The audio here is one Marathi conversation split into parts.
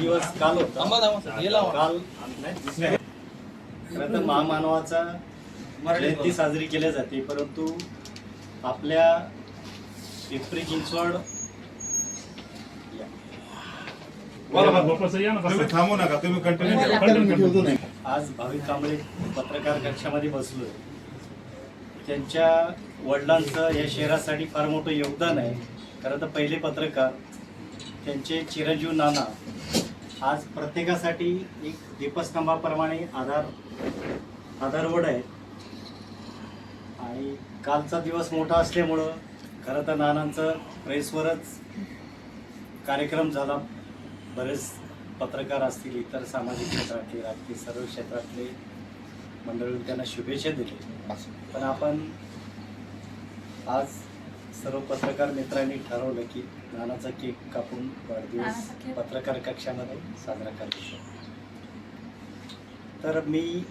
दिवस काल होता. काल खरं तर महामानवाचा जयंती साजरी केली जाते, परंतु आपल्या पिंपरी चिंचवड थांबू नका, तुम्ही कंटिन्यू. आज भाविक कांबळे पत्रकार कक्षामध्ये बसलोय. त्यांच्या वडिलांचं या शहरासाठी फार मोठं योगदान आहे. खरं तर पहिले पत्रकार त्यांचे चिरंजीव नाना आज प्रत्येकासाठी एक दीपस्तंभाप्रमाणे आधारवड आहे. आणि कालचा दिवस मोठा असल्यामुळं खरं तर नानांचं प्रेसवरच कार्यक्रम झाला. बरेच पत्रकार असतील, इतर सामाजिक क्षेत्रातले, राजकीय सर्व क्षेत्रातले मंडळी त्यांना शुभेच्छा दिल्या. पण आपण आज सर्व पत्रकार मित्रांनी ठरवलं की नानाचा केक कापून वाढदिवस पत्रकार कक्षामध्ये साजरा करायचा. तर मी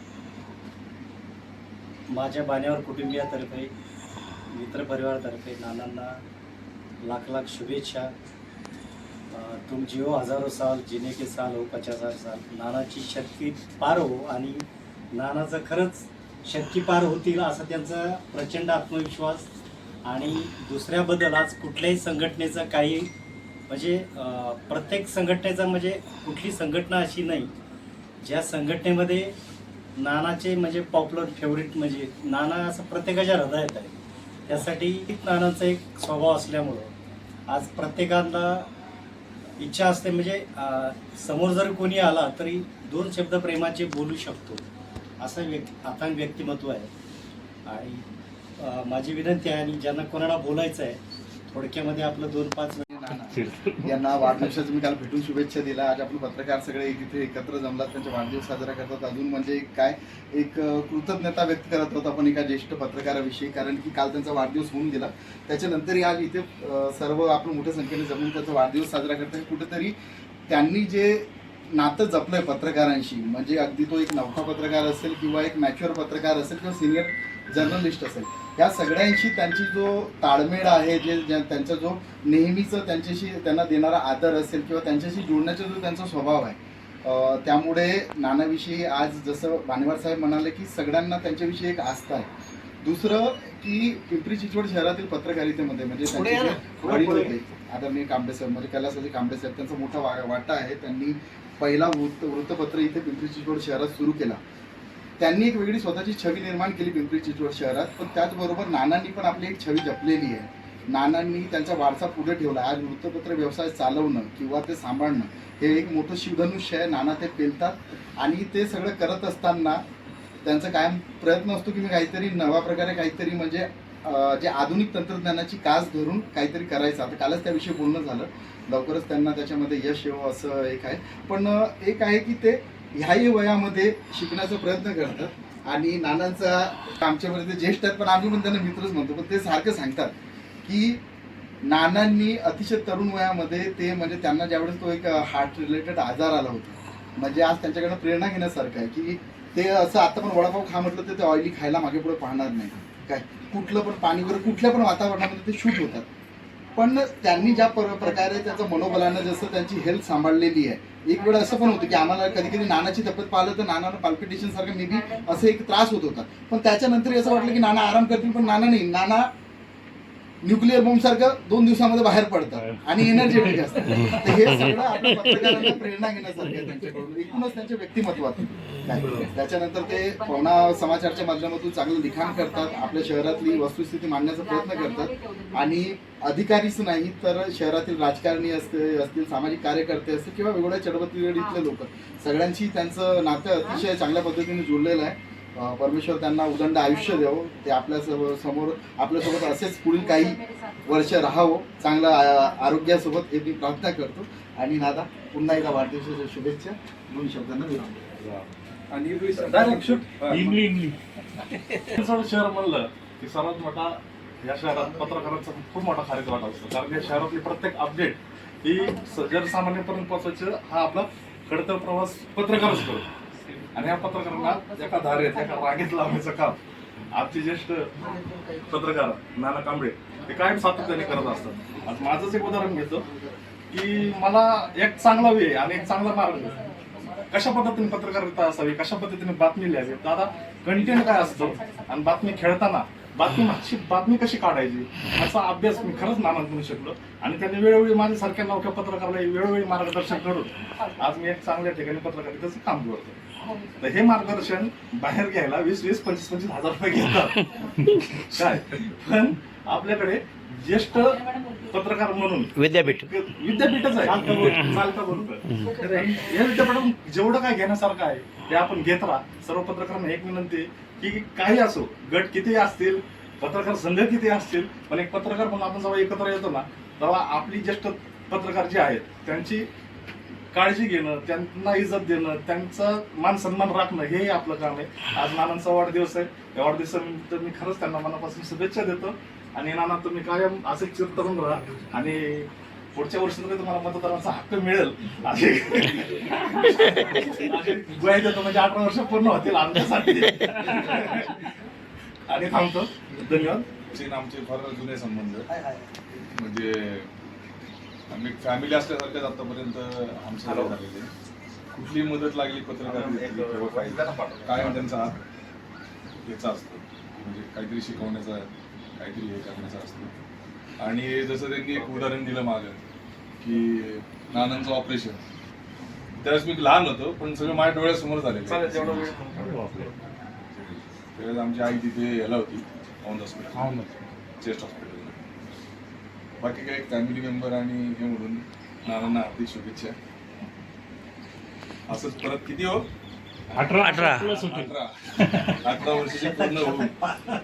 माझ्या बाण्यावर कुटुंबियातर्फे, मित्रपरिवारातर्फे नानांना लाख लाख शुभेच्छा. तुम जिओ हजारों साल, जीने के साल हो 50,000 साल. नानाची शक्ती पार हो आणि नानाचं खरंच शक्ती पार होतील असा त्यांचा प्रचंड आत्मविश्वास. आणि दुसऱ्याबद्दल आज कुठल्याही संघटनेचा काही म्हणजे प्रत्येक संघटनेचा म्हणजे कुठली संघटना अशी नाही ज्या संघटनेमध्ये नानाचे म्हणजे पॉप्युलर फेवरेट म्हणजे नाना असं प्रत्येकाच्या हृदयात आहे. त्यासाठी नानाचा एक स्वभाव असल्यामुळं आज प्रत्येकाला इच्छा असते म्हणजे समोर जर कोणी आला तरी दोन शब्द प्रेमाचे बोलू शकतो असं अथांग व्यक्तिमत्व आहे. आणि माझी विनंती आहे आणि ज्यांना कोणाला बोलायचं आहे थोडक्यामध्ये आपलं 2-5 मिनिट. यांना वाढदिवसाचं मी काल भेटून शुभेच्छा दिला. आज आपण पत्रकार सगळे इथे एकत्र जमलात, त्यांचा वाढदिवस साजरा करतात. अजून म्हणजे काय एक कृतज्ञता व्यक्त करत होतो आपण एका ज्येष्ठ पत्रकाराविषयी, कारण की काल त्यांचा वाढदिवस होऊन गेला. त्याच्यानंतरही आज इथे सर्व आपण मोठ्या संख्येने जमून त्यांचा वाढदिवस साजरा करतात. कुठेतरी त्यांनी जे नातं जपलंय पत्रकारांशी, म्हणजे अगदी तो एक नवखा पत्रकार असेल किंवा एक मॅच्युअर पत्रकार असेल किंवा सिनियर जर्नलिस्ट असेल, या सगळ्यांशी त्यांची जो ताळमेळ आहे, जे त्यांचा जो नेहमीचं त्यांच्याशी त्यांना देणारा आदर असेल किंवा त्यांच्याशी जोडण्याचा जो त्यांचा स्वभाव आहे, त्यामुळे नानाविषयी आज जसं वानेवार साहेब म्हणाले की सगळ्यांना त्यांच्याविषयी एक आस्था आहे. दुसरं की पिंपरी चिंचवड शहरातील पत्रकारितेमध्ये म्हणजे त्यांचे वडील होते आदरणीय कांबळे साहेब, म्हणजे कैलासवासी कांबळे साहेब, त्यांचा मोठा वाटा आहे. त्यांनी पहिला वृत्तपत्र इथे पिंपरी चिंचवड शहरात सुरू केला. त्यांनी एक वेगळी स्वतःची छवी निर्माण केली पिंपरी चिंचवड शहरात. पण त्याचबरोबर नानांनी पण आपली एक छवी जपलेली आहे. नानांनी त्यांचा वारसा पुढे ठेवला. आज वृत्तपत्र व्यवसाय चालवणं किंवा ते सांभाळणं हे एक मोठं शिवधनुष्य आहे. नाना ते पेलतात आणि ते सगळं करत असताना त्यांचा कायम प्रयत्न असतो की मी काहीतरी नव्या प्रकारे काहीतरी म्हणजे जे आधुनिक तंत्रज्ञानाची कास धरून काहीतरी करायचं. आता कालच त्याविषयी बोलणं झालं. लवकरच त्यांना त्याच्यामध्ये यश येवं असं एक आहे. पण एक आहे की ते ह्याही वयामध्ये शिकण्याचा प्रयत्न करतात. आणि नानांचा आमच्यामध्ये ते ज्येष्ठ आहेत पण आम्ही पण त्यांना मित्रच म्हणतो. पण ते सारखं सांगतात की नानांनी अतिशय तरुण वयामध्ये ते म्हणजे त्यांना ज्यावेळेस तो एक हार्ट रिलेटेड आजार आला होता, म्हणजे आज त्यांच्याकडनं प्रेरणा घेण्यासारखं आहे की ते असं आता पण वडापाव खा म्हटलं तर ते ऑइली खायला मागे पुढे पाहणार नाही. काय कुठलं पण पाणी वगैरे कुठल्या पण वातावरणामध्ये ते शूट होतात. पण त्यांनी ज्या प्रकारे त्याचं मनोबलानं जसं त्यांची हेल्थ सांभाळलेली आहे. एक वेळ असं पण होतं की आम्हाला कधी कधी नानाची तब्येत पाहिलं तर नानाला पाल्पिटेशन सारखं मे बी असं एक त्रास होत होता. पण त्याच्यानंतर असं वाटलं की नाना आराम करतील, पण नाना नाही. नाना न्यूक्लिअर बॉम्ब सारखं 2 दिवसामध्ये बाहेर पडतात आणि एनर्जेटिक असतात. तर हे सगळं आपल्या पत्रकारांना प्रेरणा घेण्यासारखं आहे त्यांच्याकडून, एकूणच त्यांच्या व्यक्तिमत्वात. त्याच्यानंतर ते पवना समाचारच्या माध्यमातून चांगलं लिखाण करतात, आपल्या शहरातली वस्तुस्थिती मांडण्याचा प्रयत्न करतात. आणि अधिकारीच नाही तर शहरातील राजकारणी असतील, सामाजिक कार्यकर्ते असतील किंवा वेगवेगळ्या चळवळीतले लोक, सगळ्यांशी त्यांचं नातं अतिशय चांगल्या पद्धतीने जोडलेलं आहे. परमेश्वर त्यांना उदंड आयुष्य द्यावं. ते आपल्या समोर आपल्यासोबत असेच पुढील काही वर्ष राहावं चांगलं आरोग्यासोबत, हे मी प्रार्थना करतो. आणि दादा पुन्हा एकदा वाढदिवसाच्या शुभेच्छा. 2 शब्दांना विराम. आणि शहर म्हणलं की सर्वात मोठा या शहरात पत्रकारांचा खूप मोठा कार्यक्रम असतो. कारण या शहरातली प्रत्येक अपडेट ही जनसामान्यांपर्यंत पोहोचायचं हा आपला खडतर प्रवास पत्रकारच करतो. आणि या पत्रकारांना एका धारेत एका रागेत लावण्याचं काम आमचे ज्येष्ठ पत्रकार नाना कांबळे हे कायम सातत्याने करत असतात. आज माझंच एक उदाहरण घेतो की मला एक चांगला वे आणि एक चांगला मार्ग कशा पद्धतीने पत्रकारिता असावी, कशा पद्धतीने बातमी लिहावी, दादा कंटेंट काय असतो आणि बातमी खेळताना बातमी कशी काढायची याचा अभ्यास मी खरंच नानांकडून शिकलो. आणि त्यांनी वेळोवेळी माझ्यासारख्या नौक्या पत्रकाराला वेळोवेळी मार्गदर्शन करून आज मी एक चांगल्या ठिकाणी पत्रकारितेचं काम करतो. तर हे मार्गदर्शन बाहेर घ्यायला 20-20, 25-25 हजार रुपये घेतात काय, पण आपल्याकडे ज्येष्ठ पत्रकार म्हणून विद्यापीठच आहे, चालतं बोलतं. या विद्यापीठातून जेवढं काय घेण्यासारखं आहे ते आपण घेत राहा. सर्व पत्रकारांना एक विनंती की काही असो, गट किती असतील, पत्रकार संघ किती असतील, पण एक पत्रकार म्हणून आपण जेव्हा एकत्र येतो ना, तेव्हा आपली ज्येष्ठ पत्रकार जे आहेत त्यांची काळजी घेणं, त्यांना इज्जत देणं, त्यांचा मान सन्मान राखणं हे आपलं काम आहे. आज नानांचा वाढदिवस आहे, या वाढदिवसानिमित्त मी खरंच त्यांना मनापासून शुभेच्छा देतो. आणि नाना तुम्ही कायम असे चिरतरून राहा आणि पुढच्या वर्षी तरी तुम्हाला मतदारांचा हक्क मिळेल असे ग्वाही देतो, म्हणजे 18 वर्ष पूर्ण होतील आमच्यासाठी. आणि थांबतो, धन्यवाद. आमचे फार जुने संबंध, म्हणजे आम्ही फॅमिली असल्यासारखेच आतापर्यंत आमचं झालेले. कुठली मदत लागली पत्रकार काय त्यांचा हात याचा असतो, म्हणजे काहीतरी शिकवण्याचा, काहीतरी हे करण्याचा असतो. आणि जसं त्यांनी एक उदाहरण दिलं मागं की नानांचं ऑपरेशन, त्यावेळेस मी लहान होतो पण सगळं माझ्या डोळ्यासमोर झालेलं. त्यावेळेस आमची आई तिथे याला होती, औंध हॉस्पिटल, चेस्ट हॉस्पिटल. बाकी काही फॅमिली मेंबर आणि हे म्हणून नानांना हार्दिक शुभेच्छा. असंच परत किती हो 18 वर्षाचे पूर्ण होऊन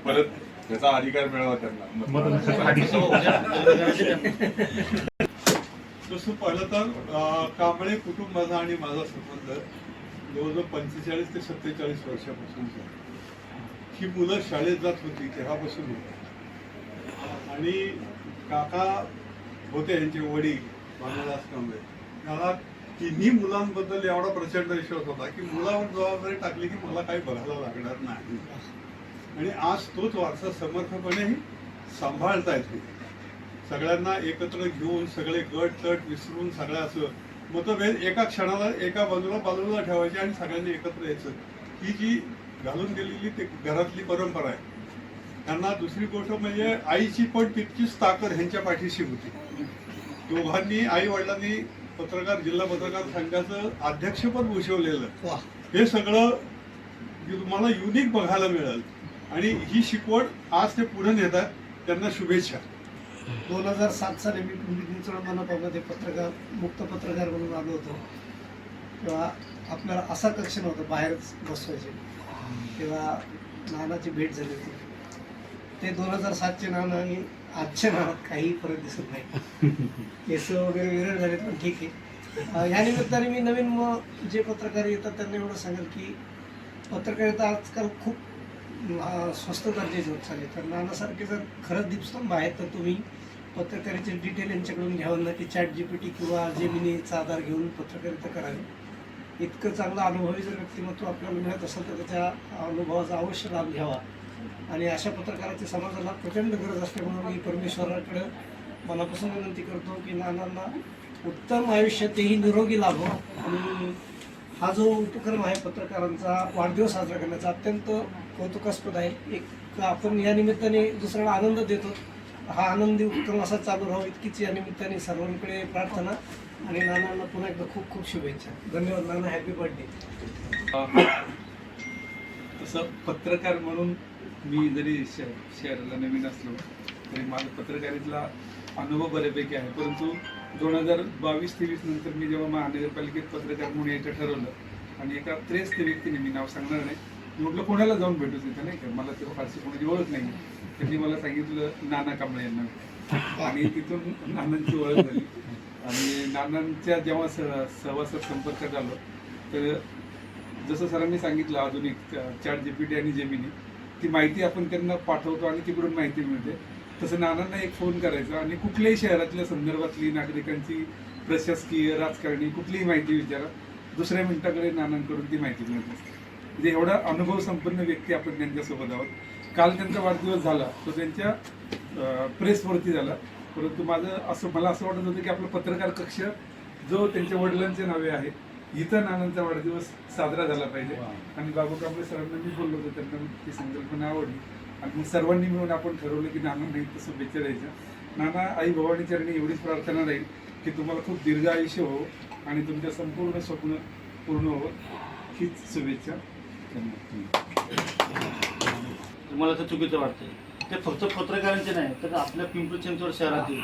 परत त्याचा अधिकार मिळावा त्यांना. तसं पाहिलं तर कांबळे कुटुंबाचा आणि माझा संबंध जवळजवळ 45 ते 47 वर्षापासूनचा. ही मुलं शाळेत जात होती तेव्हापासून होती. आणि काका होते यांचे वडील भानुदास कांबळे, त्याला तिन्ही मुलांबद्दल एवढा प्रचंड विश्वास होता की मुलावर जबाबदारी टाकली की मला काही बघायला लागणार नाही. आणि आज तोच वारसा समर्थपणेही सांभाळता येतो. सगळ्यांना एकत्र घेऊन सगळे गट तट विसरून सगळ्या असं मतभेद एका क्षणाला एका बाजूला ठेवायचे आणि सगळ्यांनी एकत्र यायचं. ही जी घालून गेलेली ते घरातली परंपरा आहे. त्यांना दुसरी गोष्ट म्हणजे आईची पण तितकीच ताकद ह्यांच्या पाठीशी होती. दोघांनी आई वडिलांनी जिल्हा पत्रकार संघाचं अध्यक्षपद भूषवलेलं, हे सगळं तुम्हाला युनिक बघायला मिळेल. आणि ही शिकवण आज ते पुढे नेतात, त्यांना शुभेच्छा. 2007 साली मी पिंपरी चिंचवड पत्रकार मुक्त पत्रकार म्हणून आलो होतो. तेव्हा आपल्याला असा कक्ष नव्हता, बाहेरच बसवायचे. तेव्हा नानाची भेट झाली होती. ते 2007चे नाना आणि आजच्या नानात काही फरक दिसत नाही. केस वगैरे वेगळे झाले, पण ठीक आहे. ह्या निमित्ताने मी नवीन जे पत्रकार येतात त्यांना एवढं सांगेल की पत्रकारिता आजकाल खूप स्वस्त दर्जाची होत चालली. तर नानासारखे जर खरंच दीपस्तंभ आहेत तर तुम्ही पत्रकारितेचे डिटेल यांच्याकडून घ्यावं, ना की ChatGPT किंवा जेमिनीचा आधार घेऊन पत्रकारिता करावी. इतकं चांगलं अनुभवी जर व्यक्तिमत्व आपल्याला मिळत असेल तर त्याच्या अनुभवाचा अवश्य लाभ घ्यावा. आणि अशा पत्रकाराची समाजाला प्रचंड गरज असल्यामुळे मी परमेश्वराकडे मनापासून विनंती करतो की नानांना उत्तम आयुष्य, तेही निरोगी लाभो. आणि हा जो उपक्रम आहे पत्रकारांचा वाढदिवस साजरा करण्याचा, अत्यंत कौतुकास्पद आहे. एक आपण या निमित्ताने दुसऱ्याला आनंद देतो. हा आनंदी उपक्रम असा चालू राहावा इतकीच या निमित्ताने सर्वांकडे प्रार्थना. आणि नानांना पुन्हा एकदा खूप खूप शुभेच्छा. धन्यवाद नाना, हॅपी बर्थडे. तसं पत्रकार म्हणून मी जरी शहराला नवीन असलो तरी माझा पत्रकारितेतला अनुभव बऱ्यापैकी आहे. परंतु 2022-23 नंतर मी जेव्हा महानगरपालिकेत पत्रकार म्हणून यायचं ठरवलं आणि एका त्रयस्थ व्यक्तीने, मी नाव सांगणार नाही, म्हटलं कोणाला जाऊन भेटू तिथं, नाही का, मला तेव्हा फारशी कोणाची ओळख नाही. त्यांनी मला सांगितलं नाना कांबळे यांना, आणि तिथून नानांची ओळख झाली. आणि नानांच्या जेव्हा सहवासात संपर्कात आलो तर जसं सरांनी सांगितलं आधुनिक ChatGPT आणि जेमिनी, ती माहिती आपण त्यांना पाठवतो आणि तिकडून माहिती मिळते. तसं नानांना एक फोन करायचा आणि कुठल्याही शहरातल्या संदर्भातली, नागरिकांची, प्रशासकीय, राजकारणी कुठलीही माहिती विचारा, दुसऱ्या मिनिटाकडे नानांकडून ती माहिती मिळत असते. म्हणजे एवढा अनुभव संपन्न व्यक्ती आपण त्यांच्यासोबत आहोत. काल त्यांचा वाढदिवस झाला तो त्यांच्या प्रेसवरती झाला. परंतु मला असं वाटत होतं की आपलं पत्रकार कक्ष जो त्यांच्या वडिलांच्या नावे आहे इथं नानांचा वाढदिवस साजरा झाला पाहिजे. आणि बाबू कांबळे सरांना मी बोललो होतो, त्यांना ती संकल्पना आवडली आणि मग सर्वांनी मिळून आपण ठरवलं की नानांना इथं शुभेच्छा द्यायच्या. नाना, आई भवानी चरणी एवढीच प्रार्थना राहील की तुम्हाला खूप दीर्घ आयुष्य हो आणि तुमच्या संपूर्ण स्वप्न पूर्ण हो, हीच शुभेच्छा. तुम्हाला तर चुकीचं वाटतंय. ते फक्त पत्रकारांचे नाही तर आपल्या पिंपरी चिंचवड शहरातील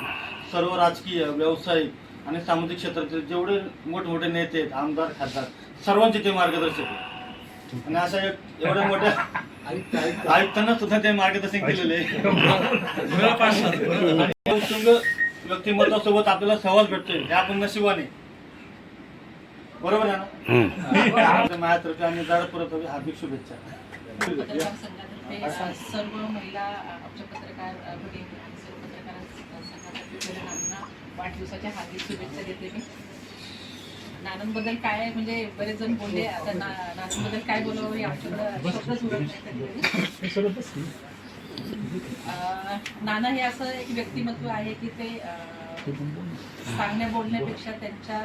सर्व राजकीय, व्यावसायिक आणि सामाजिक क्षेत्रातील जेवढे मोठमोठे नेते आहेत, आमदार, खासदार, सर्वांचे ते मार्गदर्शक आहेत. आणि अशा एवढ्या मोठ्या आयुक्तांना सुद्धा ते मार्गदर्शन केलेले आहे. उत्तुंग व्यक्तिमत्वासोबत आपल्याला सहवास भेटतोय हे आपण नशिबाने. बरोबर आहे ना? माझ्यातर्फे आणि परत हार्दिक शुभेच्छा. पत्रकार संघातर्फे सर्व महिला आमच्या पत्रकार भगिनी आणि सर्व पत्रकार संघातर्फे नानांना वाढदिवसाच्या हार्दिक शुभेच्छा देते मी. नानांबद्दल काय म्हणजे बरेच जण बोलले, आता नानांबद्दल काय बोलावं हे आमच्याकडं शब्दच उरत नाही. नाना हे असं एक व्यक्तिमत्व आहे की ते सांगण्या बोलण्यापेक्षा त्यांच्या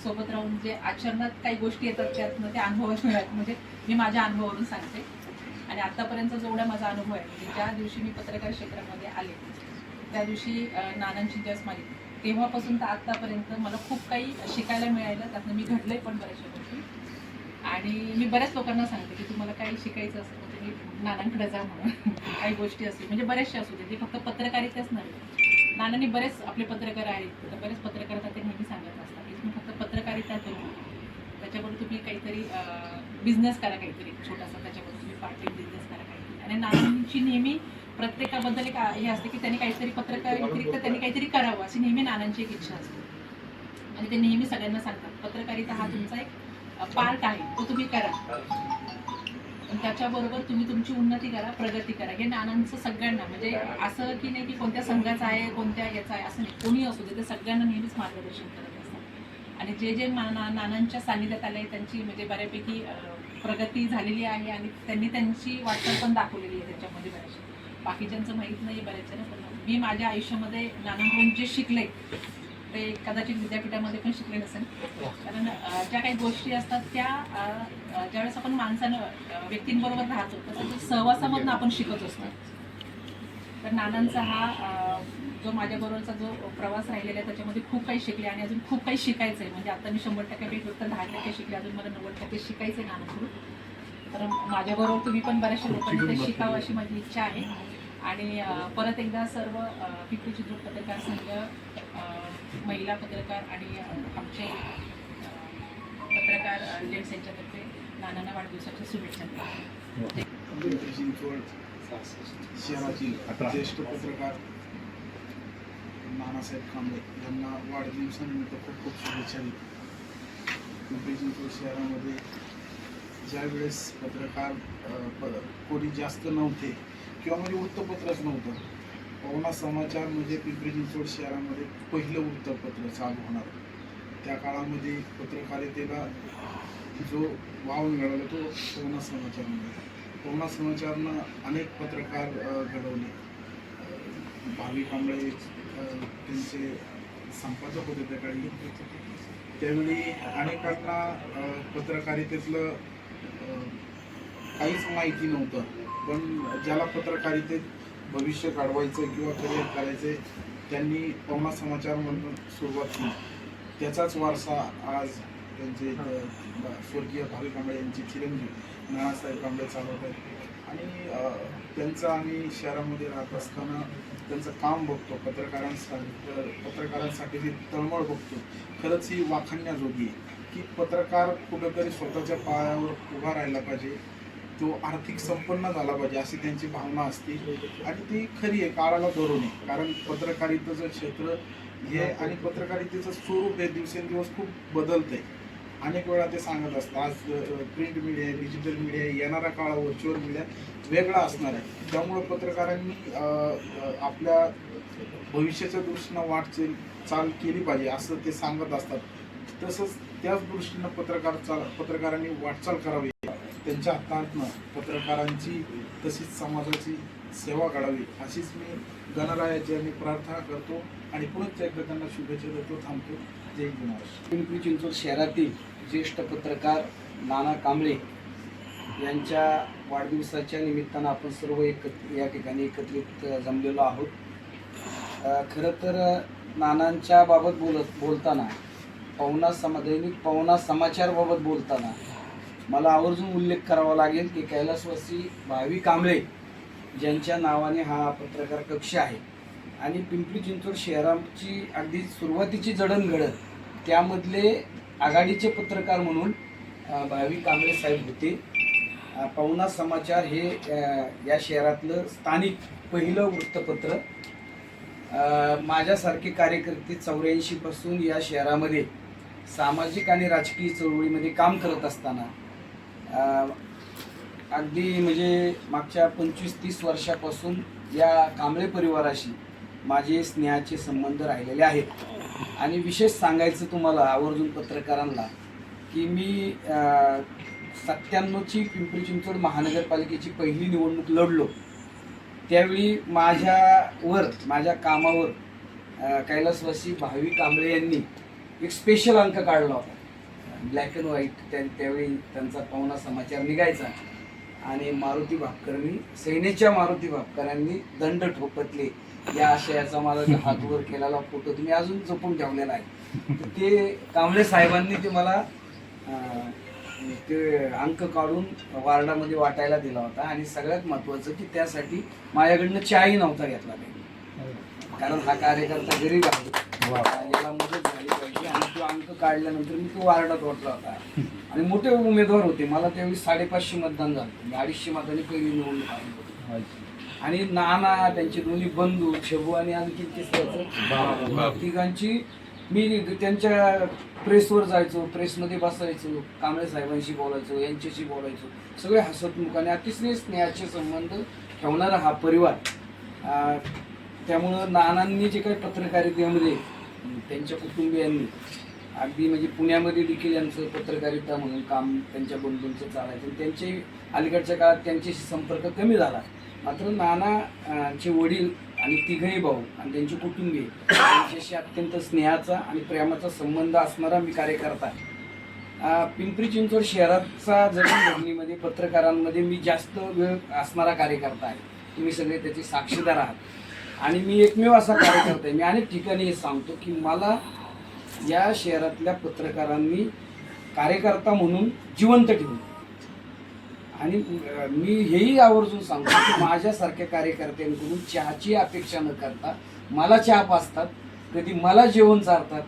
सोबत राहून जे आचरणात काही गोष्टी येतात त्यातनं ते अनुभव मिळतात. म्हणजे मी माझ्या अनुभवावरून सांगते. आणि आतापर्यंत जेवढा माझा अनुभव आहे म्हणजे ज्या दिवशी मी पत्रकार क्षेत्रामध्ये आले त्या दिवशी नानांची जस माली तेव्हापासून तर आत्तापर्यंत मला खूप काही शिकायला मिळालं. त्यातनं मी घडलंय पण बऱ्याचशा गोष्टी. आणि मी बऱ्याच लोकांना सांगते की तुम्हाला काही शिकायचं असेल तर तुम्ही नानांकडे जा म्हणून. काही गोष्टी असतील म्हणजे बऱ्याचशा असू दे, ते फक्त पत्रकारिताच नाही. नानांनी बरेच आपले पत्रकार आहेत तर बरेच पत्रकार ते नेहमी सांगत असतात की तुम्ही फक्त पत्रकारिता करू, त्याच्यावर तुम्ही काहीतरी बिझनेस करा, काहीतरी छोटासा त्याच्यावर तुम्ही पार्ट टाइम बिझनेस करा काहीतरी. आणि नानांची नेहमी प्रत्येकाबद्दल एक हे असते की त्यांनी काहीतरी पत्रकार व्यतिरिक्त त्यांनी काहीतरी करावं अशी नेहमी नानांची एक इच्छा असते. आणि ते नेहमी सगळ्यांना सांगतात पत्रकारिता हा तुमचा एक पार्ट आहे, तो तुम्ही करा. त्याच्याबरोबर तुम्ही तुमची उन्नती करा, प्रगती करा. हे नानांचं सगळ्यांना म्हणजे असं की नाही की कोणत्या संघाचा आहे कोणत्या याचा आहे असं नाही, कोणी असू दे ते सगळ्यांना नेहमीच मार्गदर्शन करत असतात. आणि जे नानांच्या सान्निध्यात आले त्यांची म्हणजे बऱ्यापैकी प्रगती झालेली आहे आणि त्यांनी त्यांची वाटचाल पण दाखवलेली आहे त्याच्यामध्ये बऱ्याचशा. बाकीच्यांचं माहीत नाही बऱ्याच जण, पण मी माझ्या आयुष्यामध्ये नानांकडून जे शिकले ते कदाचित विद्यापीठामध्ये पण शिकले नसेल. कारण ज्या काही गोष्टी असतात त्या ज्यावेळेस आपण माणसानं व्यक्तींबरोबर राहतो तसं सहवासामधून आपण शिकत असतो. तर नानांचा हा जो माझ्याबरोबरचा जो प्रवास राहिलेला आहे त्याच्यामध्ये खूप काही शिकले आणि अजून खूप काही शिकायचं आहे. म्हणजे आता मी 100% फक्त 10% शिकले, अजून मला 90% शिकायचं आहे नानांकडून. तर माझ्याबरोबर तुम्ही पण बऱ्याचशा लोकांनी ते शिकावं अशी माझी इच्छा आहे. आणि परत एकदा सर्व पिंपरी चिंचवड पत्रकार संघ, महिला पत्रकार आणि आमचे पत्रकार लेट्स यांच्यातर्फे नानांना वाढदिवसाच्या शुभेच्छा. पिंपरी चिंचवड शहरातील ज्येष्ठ पत्रकार नानासाहेब कांबळे यांना वाढदिवसानिमित्त खूप खूप शुभेच्छा देतो. पिंपरी चिंचवड शहरामध्ये ज्यावेळेस पत्रकार कोणी जास्त नव्हते किंवा म्हणजे वृत्तपत्रच नव्हतं, पवना समाचार म्हणजे पिंपरी चिंचवड शहरामध्ये पहिलं वृत्तपत्र चालू होणार. त्या काळामध्ये पत्रकारितेला जो वाव मिळाला तो पवना समाचारमध्ये. पवना समाचारनं अनेक पत्रकार घडवले. भावी कांबळे त्यांचे संपादक होते त्या काळी. त्यावेळी अनेकांना पत्रकारितेतलं काहीच माहिती नव्हतं, पण ज्याला पत्रकारितेत भविष्य घडवायचं किंवा करिअर करायचे त्यांनी पवना समाचारमधून सुरुवात केली. त्याचाच वारसा आज त्यांचे स्वर्गीय भावी कांबळे यांचे चिरंजीव नानासाहेब कांबळे चालवत आहेत. आणि त्यांचं आम्ही शहरामध्ये राहत असताना त्यांचं काम बघतो, पत्रकारांसाठी जी तळमळ बघतो. खरंच ही वाखाणण्याजोगी आहे की पत्रकार कुठंतरी स्वतःच्या पायावर उभा राहायला पाहिजे, तो आर्थिक संपन्न झाला पाहिजे अशी त्यांची भावना असते. आणि ती खरी आहे, काळाला धरून आहे. कारण पत्रकारितेचं क्षेत्र हे आणि पत्रकारितेचं स्वरूप हे दिवसेंदिवस खूप बदलतं आहे. अनेक वेळा ते सांगत असतात आज प्रिंट मीडिया, डिजिटल मीडिया, येणारा काळ व्हर्च्युअल मीडिया वेगळा असणार आहे. त्यामुळं पत्रकारांनी आपल्या भविष्याच्या दृष्टीनं वाटचाल केली पाहिजे असं ते सांगत असतात. तसंच त्याच दृष्टीनं पत्रकारांनी वाटचाल करावी. त्यांच्या हातातनं पत्रकारांची तशीच समाजाची सेवा घडावी अशीच मी गणरायाची आणि प्रार्थना करतो आणि पुन्हा एकदा त्यांना शुभेच्छा देतो. थांबतो. जय हिंद महाराष्ट्र. पिंपरी चिंचवड शहरातील ज्येष्ठ पत्रकार नाना कांबळे यांच्या वाढदिवसाच्या निमित्तानं आपण सर्व या ठिकाणी एकत्रित जमलेलो आहोत. खरं तर नानांच्या बाबत बोलताना दैनिक पवना समाचारबाबत बोलताना मला आवर्जून उल्लेख करावा लागेल की कैलासवासी भावी कांबळे ज्यांच्या नावाने हा पत्रकार कक्ष आहे आणि पिंपरी चिंचवड शहराची अगदी सुरुवातीची जडणघडण त्यामधले आघाडीचे पत्रकार म्हणून भावी कांबळे साहेब होते. पवना समाचार हे या शहरातलं स्थानिक पहिलं वृत्तपत्र. माझ्यासारखे कार्यकर्ते 84 पासून या शहरामध्ये सामाजिक आणि राजकीय चळवळीमध्ये काम करत असताना अगदी म्हणजे मागच्या 25-30 वर्षापासून या कांबळे परिवाराशी माझे स्नेहाचे संबंध राहिलेले आहेत. आणि विशेष सांगायचं तुम्हाला आवर्जून पत्रकारांना की मी 97ची पिंपरी चिंचवड महानगरपालिकेची पहिली निवडणूक लढलो. त्यावेळी माझ्या कामावर कैलासवासी भावी कांबळे यांनी एक स्पेशल अंक काढला होता, ब्लॅक अँड व्हाईट. त्यावेळी त्यांचा पवना समाचार निघायचा आणि मारुती भापकरांनी सेनेच्या मारुती भापकरांनी दंड ठोकतले या आशयाचा माझा हातवर केलेला फोटो तुम्ही अजून जपून ठेवलेला आहे. ते कांबळे साहेबांनी ते मला ते अंक काढून वार्डामध्ये वाटायला दिला होता. आणि सगळ्यात महत्त्वाचं की त्यासाठी माझ्याकडनं चहाही नव्हता घेतला पाहिजे, कारण हा कार्यकर्ता गरीब आहे, याला मदत झाली पाहिजे. आणि तो अंक काढल्यानंतर मी तो वार्डात वाटला होता आणि मोठे उमेदवार होते. मला त्यावेळी 550 मतदान झालं. मी 250 मतांनी पहिली निवडणूक आली होती. आणि नाना त्यांचे दोन्ही बंधू शबू आणि आणखी तिसऱ्याचं तिघांची मी त्यांच्या प्रेसवर जायचो, प्रेसमध्ये बसायचो, कांबळे साहेबांशी बोलायचो, यांच्याशी बोलायचो. सगळे हसतमुखाने अतिशय स्नेहाचे संबंध ठेवणारा हा परिवार. त्यामुळं नानांनी जे काही पत्रकारितेमध्ये त्यांच्या कुटुंबियांनी अगदी म्हणजे पुण्यामध्ये देखील यांचं पत्रकारिता म्हणून काम त्यांच्या बंधूंचं चालायचं. त्यांचे अलीकडच्या काळात त्यांच्याशी संपर्क कमी झाला. मात्र नानाचे वडील आणि तिघही भाऊ आणि त्यांचे कुटुंबीय त्यांच्याशी अत्यंत स्नेहाचा आणि प्रेमाचा संबंध असणारा मी कार्यकर्ता. पिंपरी चिंचवड शहराचा जडणघडणीमध्ये पत्रकारांमध्ये मी जास्त वेळ असणारा कार्यकर्ता आहे. तुम्ही सगळे त्याचे साक्षीदार आहात. आणि मी एकमेव असा कार्यकर्ता आहे. मी अनेक ठिकाणी हे सांगतो की मला या शहरातल्या पत्रकारांनी कार्यकर्ता म्हणून जिवंत ठेवलं. आणि मी हेही आवर्जून सांगतो की माझ्यासारख्या कार्यकर्त्यांकडून चहाची अपेक्षा न करता मला चहा पाजतात, कधी मला जेवण चारतात,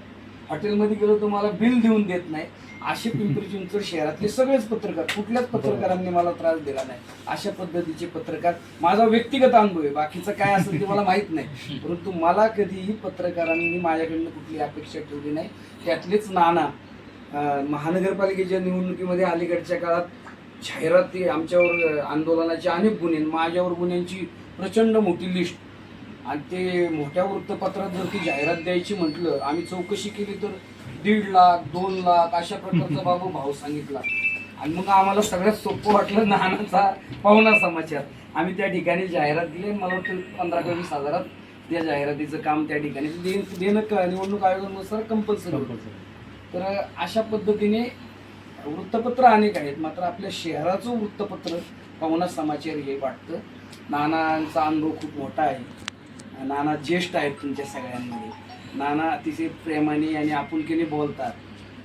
हॉटेलमध्ये गेलो तर मला बिल देऊन देत नाही. असे पिंपरी चिंचवड शहरातले सगळेच पत्रकार, कुठल्याच पत्रकारांनी मला त्रास दिला नाही. अशा पद्धतीचे पत्रकार माझा व्यक्तिगत अनुभव आहे. बाकीचं काय असेल ते मला माहीत नाही, परंतु मला कधीही पत्रकारांनी माझ्याकडनं कुठली अपेक्षा ठेवली नाही. त्यातलेच नाना महानगरपालिकेच्या निवडणुकीमध्ये अलीकडच्या काळात जाहिराती, आमच्यावर आंदोलनाचे अनेक गुन्हे, माझ्यावर गुन्ह्यांची प्रचंड मोठी लिस्ट. आणि ते मोठ्या वृत्तपत्रात जर ती जाहिरात द्यायची म्हटलं, आम्ही चौकशी केली तर 1.5 लाख 2 लाख अशा प्रकारचा बाबू भाव सांगितला. आणि मग आम्हाला सगळ्यात सोपं वाटलं नानाचा पवना समाचार. आम्ही त्या ठिकाणी जाहिरात दिली. मला वाटतं 15-20 हजारात त्या जाहिरातीचं काम त्या ठिकाणी देणं निवडणूक आयोगानुसार कंपल्सरी होतं. तर अशा पद्धतीने वृत्तपत्र अनेक आहेत, मात्र आपल्या शहराचं वृत्तपत्र पवना समाचार हे वाटतं. नानांचा अनुभव खूप मोठा आहे. नाना ज्येष्ठ आहेत तुमच्या सगळ्यांमध्ये. नाना अतिशय प्रेमाने आणि आपुलकीने बोलतात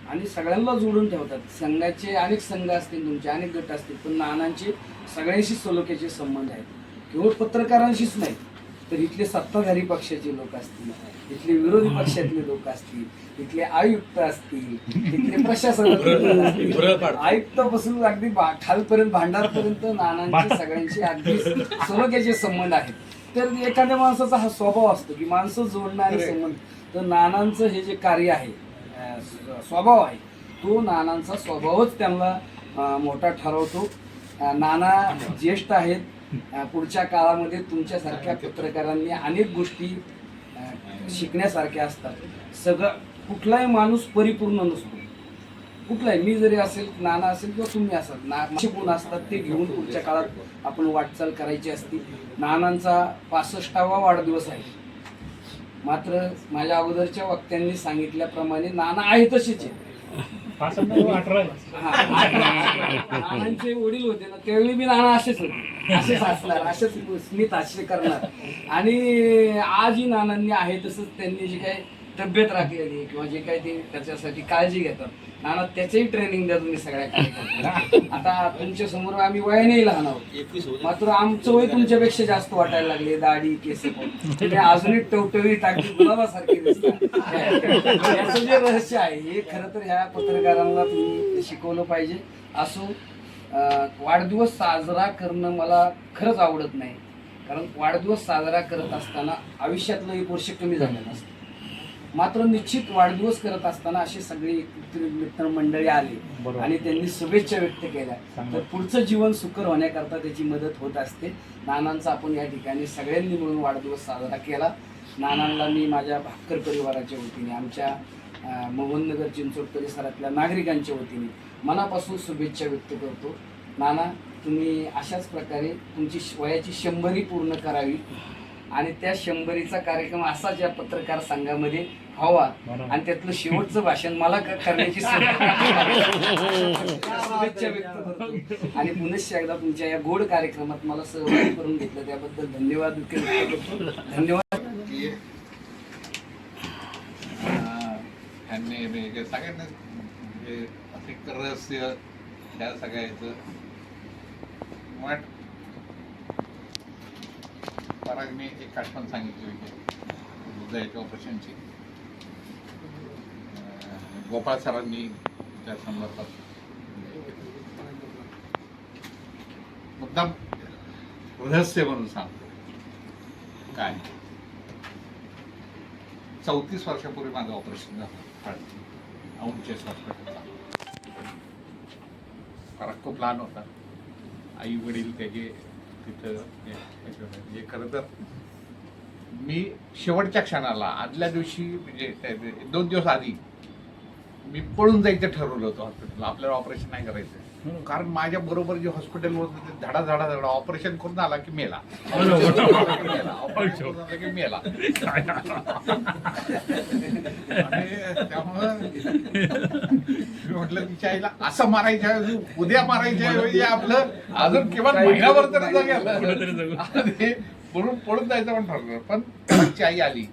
आणि सगळ्यांना जोडून ठेवतात. संघाचे अनेक संघ असतील, तुमचे अनेक गट असतील, पण नानांचे सगळ्यांशी सलोख्याचे संबंध आहेत. केवळ पत्रकारांशीच नाही तर इथले सत्ताधारी पक्षाचे लोक असतील, इथले विरोधी पक्षातले लोक असतील, इथले आयुक्त असतील, इथले प्रशासनातले आयुक्तापासून अगदी खालपर्यंत भांडारपर्यंत नानांचे सगळ्यांशी अगदी सलोख्याचे संबंध आहेत. तर एखाद्या माणसाचा हा स्वभाव असतो की माणसं जोडणारे संबंध. तर नानांचं हे जे कार्य आहे, स्वभाव आहे, तो नानांचा स्वभावच त्यांना मोठा ठरवतो. नाना ज्येष्ठ आहेत. पुढच्या काळामध्ये तुमच्यासारख्या पत्रकारांनी अनेक गोष्टी शिकण्यासारख्या असतात. कुठलाही माणूस परिपूर्ण नसतो. कुठलाही मी जरी असेल, नाना असेल किंवा तुम्ही असाल, माझे गुण असतात ते घेऊन पुढच्या काळात आपण वाटचाल करायची असती. नानांचा 65वा वाढदिवस आहे. मात्र माझ्या अगोदरच्या वक्त्यांनी सांगितल्याप्रमाणे नाना आहे तसेच आहे. नानांचे वडील होते ना त्यावेळी मी नाना असेच होते, असेच असणार, असेच स्मित हास्य करणार. आणि आजही नानांनी आहे तसंच त्यांनी जे काही तब्येत राखलेली किंवा जे काही ते त्याच्यासाठी काळजी घेतात, नाना त्याचंही ट्रेनिंग द्या तुम्ही सगळ्या कार्यक्रमाला. आता तुमच्या समोर आम्ही वयानेही लहान आहोत, मात्र आमचं वय तुमच्यापेक्षा जास्त वाटायला लागले. दाढी केस तुम्ही अजूनही टवटवी टाकली गुलाबासारखे दिसतात. याचं जे रहस्य आहे हे खरं तर ह्या पत्रकारांना तुम्ही शिकवलं पाहिजे. असो, वाढदिवस साजरा करणं मला खरंच आवडत नाही, कारण वाढदिवस साजरा करत असताना आयुष्यातलं एक वर्ष कमी झालेलं असतं. मात्र निश्चित वाढदिवस करत असताना अशी सगळी मित्रमंडळी आली आणि त्यांनी शुभेच्छा व्यक्त केल्या तर पुढचं जीवन सुकर होण्याकरता त्याची मदत होत असते. नानांचा आपण या ठिकाणी सगळ्यांनी मिळून वाढदिवस साजरा केला. नानांना मी माझ्या भाकर परिवाराच्या वतीने, आमच्या मोहननगर चिंचवड परिसरातल्या नागरिकांच्या वतीने मनापासून शुभेच्छा व्यक्त करतो. नाना, तुम्ही अशाच प्रकारे तुमची वयाची 100री पूर्ण करावी आणि त्या 100रीचा कार्यक्रम असाच या पत्रकार संघामध्ये व्हावा आणि त्यातलं शेवटचं भाषण मला करण्याची शुभेच्छा व्यक्त करतो. आणि पुनश्च एकदा तुमच्या या गोड कार्यक्रमात मला सहभागी करून घेतलं त्याबद्दल धन्यवाद व्यक्त करतो. धन्यवाद. सगळ्यांना रहस्य ह्या सगळ्याचं वाट मी एक आठवण सांगितली होती हृदयाच्या ऑपरेशनची. गोपाळ सरांनी त्या संदर्भात मुद्दाम रहस्य म्हणून सांगतो. काय 34 वर्षापूर्वी माझं ऑपरेशन झालं औंधचेस हॉस्पिटलला. फरक खूप लहान होता. आई वडील त्याचे तिथं म्हणजे खरं तर मी शेवटच्या क्षणाला आदल्या दिवशी म्हणजे 2 दिवस आधी मी पळून जायचं ठरवलं होतं हॉस्पिटलला. आपल्याला ऑपरेशन नाही करायचं कारण माझ्या बरोबर जे हॉस्पिटल होतं ते धडा ऑपरेशन करून आला की मेला, ऑपरेशन करून आला की मेला. आणि त्यामुळं मी म्हटलं तिच्या आईला असं मारायच्या उद्या मारायच्या ऐवजी आपलं अजून किंवा महिनाभर तरी जगेल म्हणून पळून जायचं पण ठरवलं. पण तिची आई आली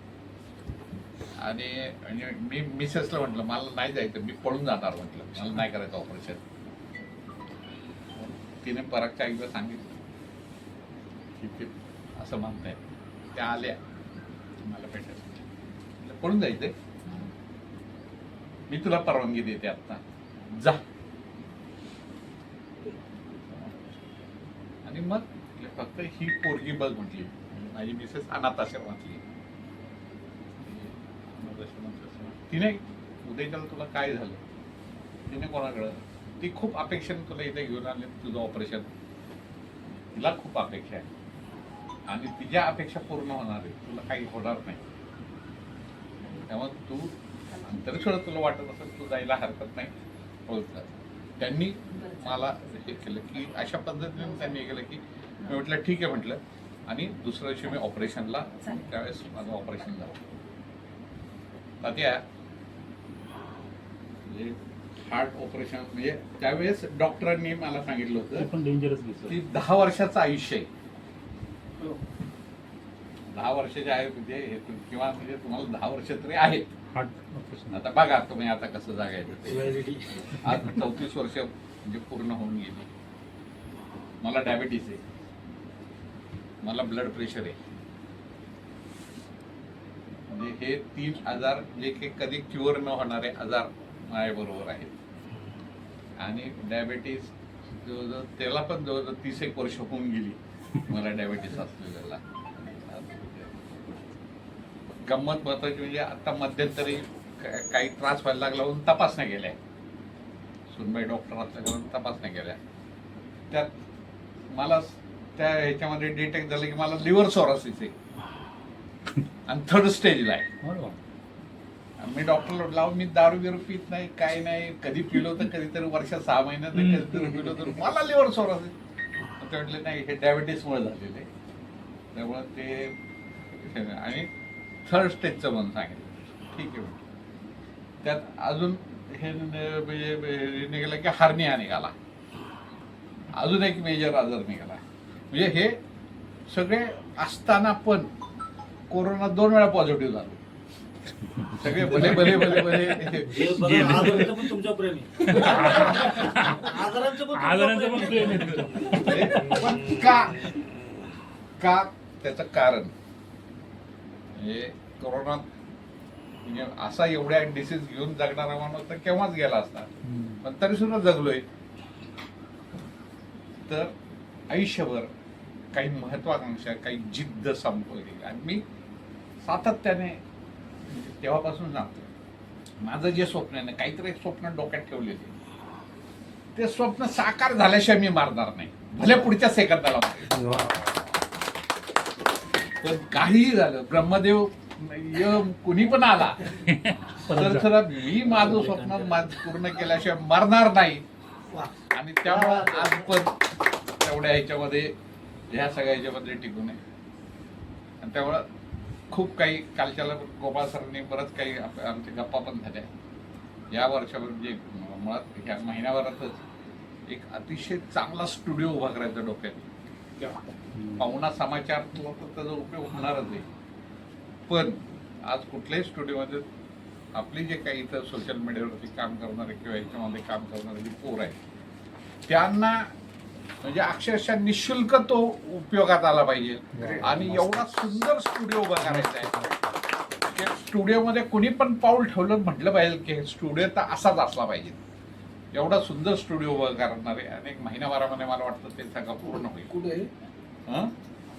आणि मी मिसेसला म्हटलं मला नाही जायचं, मी पळून जाणार म्हटलं, मला नाही करायचं ऑपरेशन. तिने परागच्या आईला सांगितलं की असं म्हणताय. त्या आल्या मला भेटायला, पळून जायचंय, मी तुला परवानगी देते आता, जा. आणि मग फक्त ही पोरगी बघ म्हटली. माझी मिसेस अनाथ आश्रमातली. तिने उद्याच्याला तुला काय झालं, तिने कोणाकडं, ती खूप अपेक्षेने तुला इथे घेऊन आले तुझं ऑपरेशन. तिला खूप अपेक्षा आहे आणि तिच्या अपेक्षा पूर्ण होणार आहे, तुला काही होणार नाही. त्यामुळे तू तरी थोडं तुला वाटत असेल तू जायला हरकत नाही. बोलतात त्यांनी मला हे केलं की अशा पद्धतीने त्यांनी हे केलं की मी म्हटलं ठीक आहे म्हटलं. आणि दुसऱ्या दिवशी मी ऑपरेशनला, त्यावेळेस माझं ऑपरेशन झालं. तात्या म्हणजे हार्ट ऑपरेशन म्हणजे त्यावेळेस डॉक्टरांनी मला सांगितलं होतं की 10 वर्षाचं आयुष्य आहे. 10 वर्षाचे आहे म्हणजे किंवा म्हणजे तुम्हाला 10 वर्ष तरी आहेत. आता बघा तुम्ही आता कसं जागायचं ते. आज 34 वर्ष म्हणजे पूर्ण होऊन गेली. मला डायबिटीस आहे, मला ब्लड प्रेशर आहे. म्हणजे हे 3 आजार जे की कधी क्युअर न होणारे आजार माझ्याबरोबर आहेत. आणि डायबिटीस जवळजवळ त्याला पण जवळजवळ 30 वर्ष होऊन गेली मला डायबिटीस असलेल्याला. गंमत महत्वाची म्हणजे आता मध्यंतरी काही त्रास व्हायला लागला म्हणून तपासण्या केल्या. सुनबाई डॉक्टर असल्याकडून तपासण्या केल्या. त्यात मला त्या ह्याच्यामध्ये डिटेक्ट झालं की मला लिव्हर सोरासिस आहे आणि 3rd स्टेजला आहे. मी डॉक्टरला लावून मी दारू बिरू पित नाही, काही नाही, कधी पिलो तर कधीतरी वर्षात 6 महिन्यात कधीतरी पिलो तर मला लिव्हर सोडा ते म्हटले नाही हे डायबिटीसमुळे झालेलं आहे, त्यामुळे ते आणि 3rd स्टेजचं म्हणून सांगितलं. ठीक आहे म्हटलं. त्यात अजून हे म्हणजे निघालं की हार्निया निघाला, अजून एक मेजर आजार निघाला. म्हणजे हे सगळे असताना पण कोरोना 2 वेळा पॉझिटिव्ह झालो. सगळे भले भले भले भले आजारांचं पण तुमच्या प्रेम आहे. आजारांचं पण प्रेम आहे. पण का त्याचं कारण म्हणजे कोरोना म्हणजे असा एवढ्या डिसीज घेऊन जगणारा माणूस तर केव्हाच गेला असता, पण तरी सुद्धा जगलोय. तर आयुष्यभर काही महत्वाकांक्षा, काही जिद्द संपवली आणि मी सातत्याने तेव्हापासून सांगतो माझं जे स्वप्न आहे ना, काहीतरी एक स्वप्न डोक्यात ठेवलेले, ते स्वप्न साकार झाल्याशिवाय मी मारणार नाही, भले पुढच्या सेकंदाला. पण काहीही झालं, ब्रह्मदेव कुणी पण आला तर खरं मी माझं स्वप्न पूर्ण केल्याशिवाय मरणार नाही. आणि त्यामुळे आज पण तेवढ्या ह्याच्यामध्ये ह्या सगळ्या ह्याच्यामध्ये टिकून आहे. आणि त्यामुळं खूप काही कालच्याला गोपाळ सरांनी बरंच काही आमच्या गप्पा पण झाल्या. या वर्षावर म्हणजे मुळात ह्या महिन्याभरातच एक अतिशय चांगला स्टुडिओ उभा करायचा डोक्यात. पाहुणा समाचार तर त्याचा उपयोग होणारच आहे, पण आज कुठल्याही स्टुडिओमध्ये आपली जे काही इथं सोशल मीडियावरती काम करणारे किंवा याच्यामध्ये काम करणारे जे पोर आहेत त्यांना म्हणजे अक्षरशः निशुल्क तो उपयोगात आला पाहिजे. आणि एवढा सुंदर स्टुडिओ उभा करायचा आहे, त्या स्टुडिओमध्ये कुणी पण पाऊल ठेवलं म्हटलं पाहिजे की स्टुडिओ तर असाच असला पाहिजे. एवढा सुंदर स्टुडिओ उभा करणार आहे आणि 1 महिन्याभरामध्ये मला वाटतं ते सगळं पूर्ण होईल. कुठे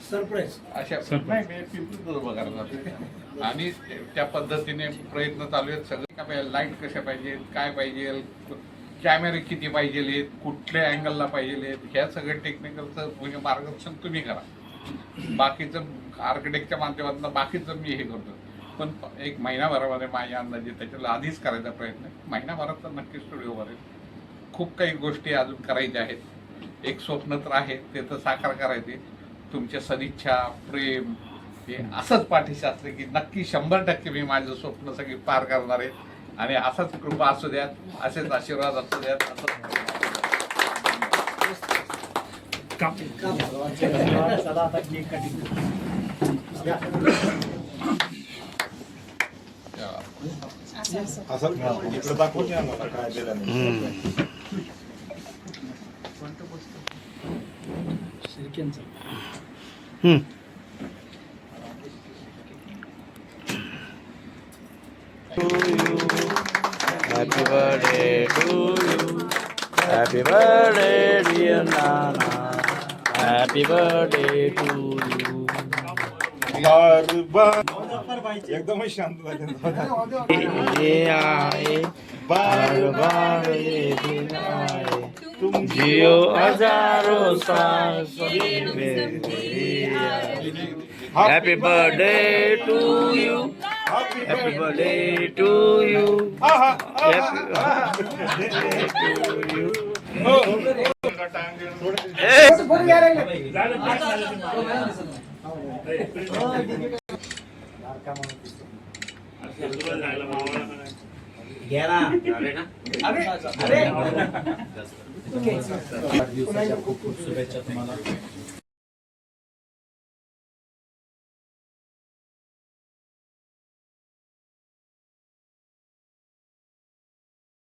सरप्राईज अशा नाही मी पिंपरीतच उभं करणार आणि त्या पद्धतीने प्रयत्न चालू आहेत. सगळे लाईट कशा पाहिजेत, काय पाहिजे, कॅमेरे किती पाहिजे, कुठल्या अँगलला पाहिजे, ह्या सगळं टेक्निकलचं म्हणजे मार्गदर्शन तुम्ही करा. बाकीचं आर्किटेक्टच्या माध्यमातून बाकीचं मी हे करतो. पण 1 महिनाभरामध्ये माझ्या अंदाजे त्याच्याला आधीच करायचा प्रयत्न, महिनाभरात तर नक्की स्टुडिओ भरेल. खूप काही गोष्टी अजून करायच्या आहेत. एक स्वप्न तर आहे ते तर साकार करायचे. तुमच्या सदिच्छा, प्रेम हे असंच पाठीशी असले की नक्की 100% मी माझं स्वप्न सगळी पार करणार आहे. आणि असाच कृपा असू द्यात, असेच आशीर्वाद असू द्यात. चला आता केक कटिंग. असं इकडे दाखवून या मला काय दिलं नाही. Happy birthday to you. Happy birthday dear Nana. Happy birthday to you. एकदमच शांत झाले. बार बार ये दिन आए, तुम जियो हजारों साल. Happy birthday to you. Happy birthday to you. Happy birthday to you. वाढदिवसाच्या खूप खूप शुभेच्छा तुम्हाला.